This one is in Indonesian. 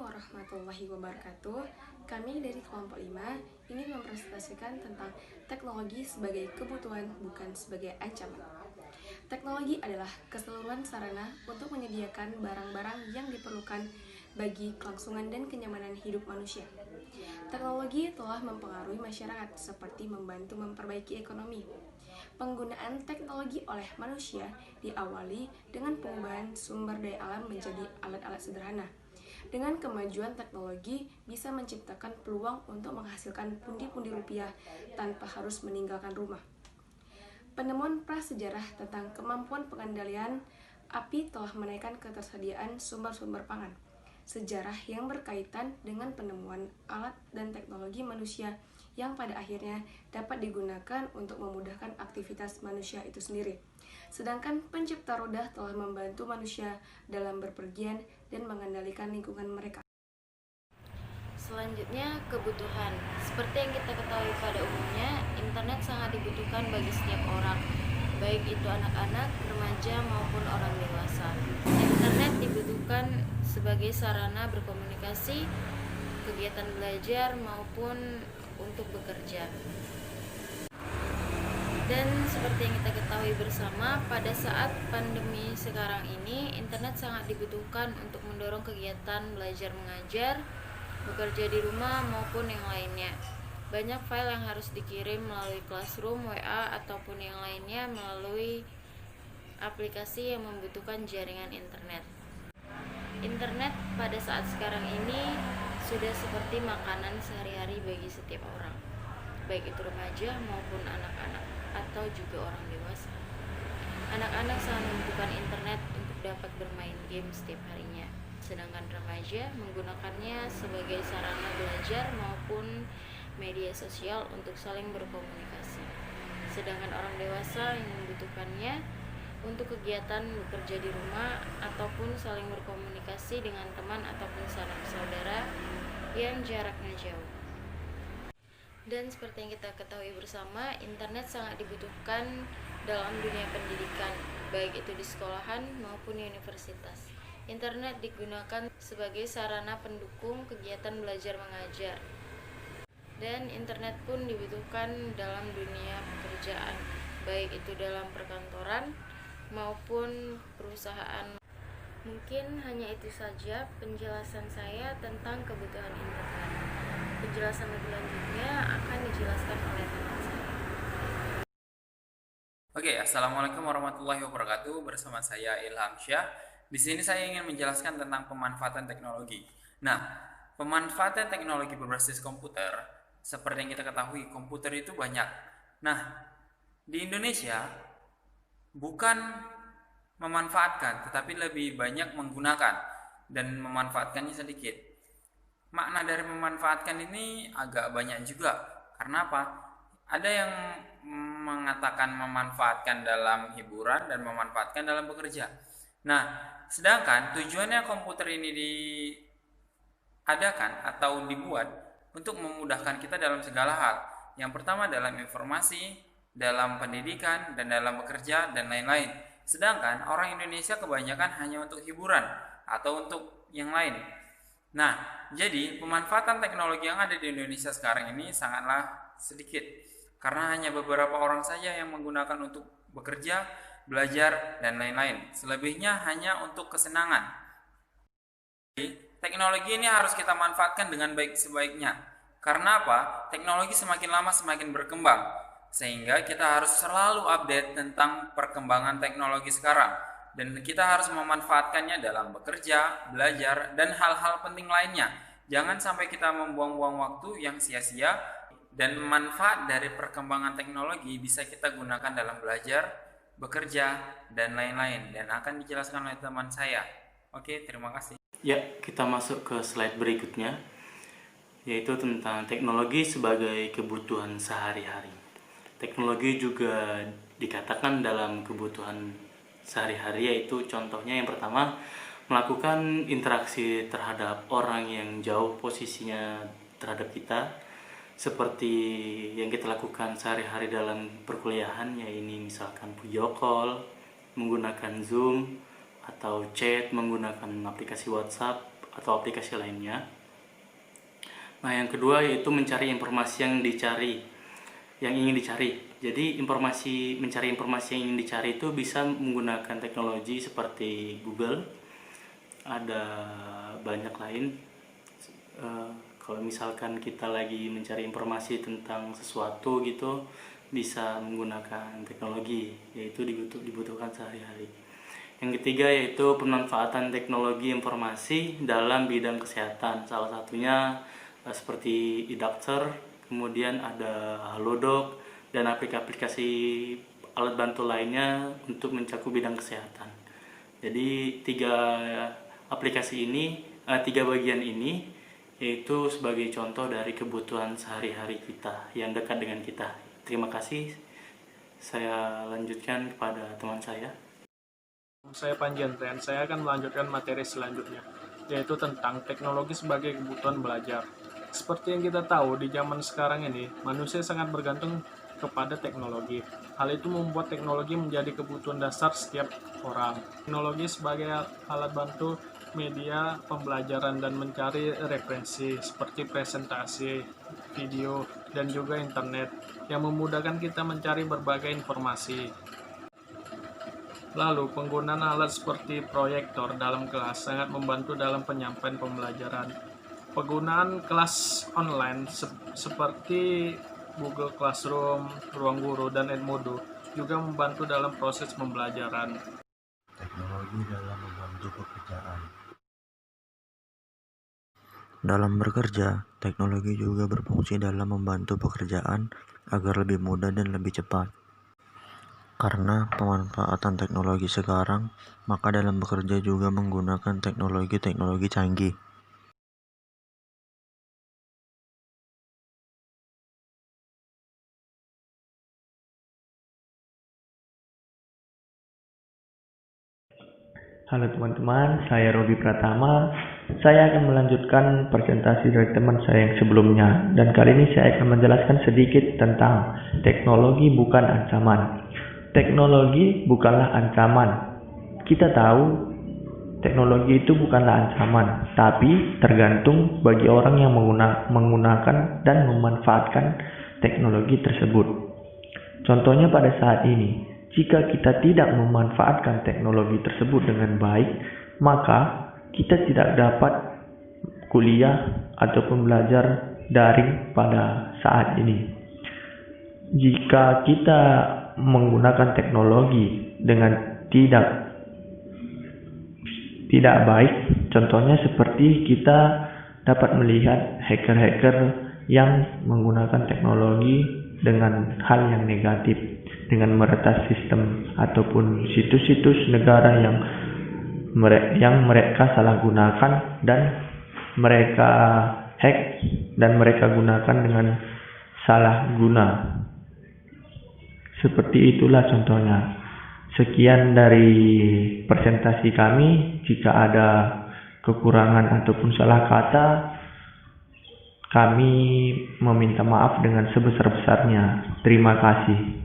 warahmatullahi wabarakatuh. Kami dari kelompok 5 ingin mempresentasikan tentang teknologi sebagai kebutuhan bukan sebagai ancaman. Teknologi adalah keseluruhan sarana untuk menyediakan barang-barang yang diperlukan bagi kelangsungan dan kenyamanan hidup manusia. Teknologi telah mempengaruhi masyarakat seperti membantu memperbaiki ekonomi. Penggunaan teknologi oleh manusia diawali dengan pengubahan sumber daya alam menjadi alat-alat sederhana. Dengan kemajuan teknologi bisa menciptakan peluang untuk menghasilkan pundi-pundi rupiah tanpa harus meninggalkan rumah. Penemuan prasejarah tentang kemampuan pengendalian api telah menaikkan ketersediaan sumber-sumber pangan. Sejarah yang berkaitan dengan penemuan alat dan teknologi manusia yang pada akhirnya dapat digunakan untuk memudahkan aktivitas manusia itu sendiri. Sedangkan pencipta roda telah membantu manusia dalam berpergian dan mengendalikan lingkungan mereka. Selanjutnya, kebutuhan. Seperti yang kita ketahui pada umumnya, internet sangat dibutuhkan bagi setiap orang, baik itu anak-anak, remaja, maupun orang dewasa. Internet dibutuhkan sebagai sarana berkomunikasi, kegiatan belajar, maupun untuk bekerja. Dan seperti yang kita ketahui bersama, pada saat pandemi sekarang ini, internet sangat dibutuhkan untuk mendorong kegiatan belajar mengajar, bekerja di rumah, maupun yang lainnya. Banyak file yang harus dikirim melalui Classroom, WA, ataupun yang lainnya melalui aplikasi yang membutuhkan jaringan internet. Internet pada saat sekarang ini sudah seperti makanan sehari-hari bagi setiap orang, baik itu remaja maupun anak-anak atau juga orang dewasa. Anak-anak sangat membutuhkan internet untuk dapat bermain game setiap harinya, sedangkan remaja menggunakannya sebagai sarana belajar maupun media sosial untuk saling berkomunikasi. Sedangkan orang dewasa yang membutuhkannya untuk kegiatan bekerja di rumah ataupun saling berkomunikasi dengan teman ataupun sanak saudara yang jaraknya jauh. Dan seperti yang kita ketahui bersama, internet sangat dibutuhkan dalam dunia pendidikan, baik itu di sekolahan maupun universitas. Internet digunakan sebagai sarana pendukung kegiatan belajar mengajar. Dan internet pun dibutuhkan dalam dunia pekerjaan, baik itu dalam perkantoran maupun perusahaan. Mungkin hanya itu saja penjelasan saya tentang kebutuhan internet. Penjelasan lebih lanjutnya akan dijelaskan oleh teman saya. Oke, assalamualaikum warahmatullahi wabarakatuh. Bersama saya Ilham Syah. Di sini saya ingin menjelaskan tentang pemanfaatan teknologi. Nah, pemanfaatan teknologi berbasis komputer, seperti yang kita ketahui, komputer itu banyak. Nah, di Indonesia bukan memanfaatkan, tetapi lebih banyak menggunakan dan memanfaatkannya sedikit. Makna dari memanfaatkan ini agak banyak juga. Karena apa? Ada yang mengatakan memanfaatkan dalam hiburan dan memanfaatkan dalam bekerja. Nah, sedangkan tujuannya komputer ini diadakan atau dibuat untuk memudahkan kita dalam segala hal. Yang pertama dalam informasi, dalam pendidikan, dan dalam bekerja, dan lain-lain. Sedangkan orang Indonesia kebanyakan hanya untuk hiburan atau untuk yang lain. Nah, jadi pemanfaatan teknologi yang ada di Indonesia sekarang ini sangatlah sedikit, karena hanya beberapa orang saja yang menggunakan untuk bekerja, belajar, dan lain-lain. Selebihnya hanya untuk kesenangan. Jadi, teknologi ini harus kita manfaatkan dengan baik sebaiknya. Karena apa? Teknologi semakin lama semakin berkembang, sehingga kita harus selalu update tentang perkembangan teknologi sekarang. Dan kita harus memanfaatkannya dalam bekerja, belajar, dan hal-hal penting lainnya. Jangan sampai kita membuang-buang waktu yang sia-sia, dan manfaat dari perkembangan teknologi bisa kita gunakan dalam belajar, bekerja, dan lain-lain. Dan akan dijelaskan oleh teman saya. Oke, terima kasih. Ya, kita masuk ke slide berikutnya, yaitu tentang teknologi sebagai kebutuhan sehari-hari. Teknologi juga dikatakan dalam kebutuhan sehari-hari, yaitu contohnya yang pertama melakukan interaksi terhadap orang yang jauh posisinya terhadap kita, seperti yang kita lakukan sehari-hari dalam perkuliahan, yaitu misalkan video call, menggunakan Zoom, atau chat menggunakan aplikasi WhatsApp atau aplikasi lainnya. Nah, yang kedua yaitu mencari informasi yang ingin dicari. Jadi mencari informasi yang ingin dicari itu bisa menggunakan teknologi seperti Google. Ada banyak lain. Kalau misalkan kita lagi mencari informasi tentang sesuatu gitu, bisa menggunakan teknologi, yaitu dibutuhkan sehari-hari. Yang ketiga yaitu pemanfaatan teknologi informasi dalam bidang kesehatan. Salah satunya seperti e-dokter, kemudian ada Halodoc, dan aplikasi alat bantu lainnya untuk mencakup bidang kesehatan. Jadi tiga bagian ini yaitu sebagai contoh dari kebutuhan sehari-hari kita yang dekat dengan kita. Terima kasih. Saya lanjutkan kepada teman saya. Saya Panji Andrian. Saya akan melanjutkan materi selanjutnya, yaitu tentang teknologi sebagai kebutuhan belajar. Seperti yang kita tahu, di zaman sekarang ini, manusia sangat bergantung kepada teknologi. Hal itu membuat teknologi menjadi kebutuhan dasar setiap orang. Teknologi sebagai alat bantu media pembelajaran dan mencari referensi seperti presentasi, video, dan juga internet yang memudahkan kita mencari berbagai informasi. Lalu, penggunaan alat seperti proyektor dalam kelas sangat membantu dalam penyampaian pembelajaran. Penggunaan kelas online seperti Google Classroom, Ruang Guru, dan Edmodo juga membantu dalam proses pembelajaran. Teknologi dalam membantu pekerjaan. Dalam bekerja, teknologi juga berfungsi dalam membantu pekerjaan agar lebih mudah dan lebih cepat. Karena pemanfaatan teknologi sekarang, maka dalam bekerja juga menggunakan teknologi-teknologi canggih. Halo teman-teman, saya Robi Pratama. Saya akan melanjutkan presentasi dari teman saya yang sebelumnya. Dan kali ini saya akan menjelaskan sedikit tentang teknologi bukan ancaman. Teknologi bukanlah ancaman. Kita tahu teknologi itu bukanlah ancaman, tapi tergantung bagi orang yang menggunakan dan memanfaatkan teknologi tersebut. Contohnya pada saat ini, jika kita tidak memanfaatkan teknologi tersebut dengan baik, maka kita tidak dapat kuliah ataupun belajar daring pada saat ini. Jika kita menggunakan teknologi dengan tidak baik, contohnya seperti kita dapat melihat hacker-hacker yang menggunakan teknologi dengan hal yang negatif, dengan meretas sistem ataupun situs-situs negara yang mereka salah gunakan dan mereka hack dan mereka gunakan dengan salah guna. Seperti itulah contohnya. Sekian dari presentasi kami. Jika ada kekurangan ataupun salah kata, kami meminta maaf dengan sebesar-besarnya. Terima kasih.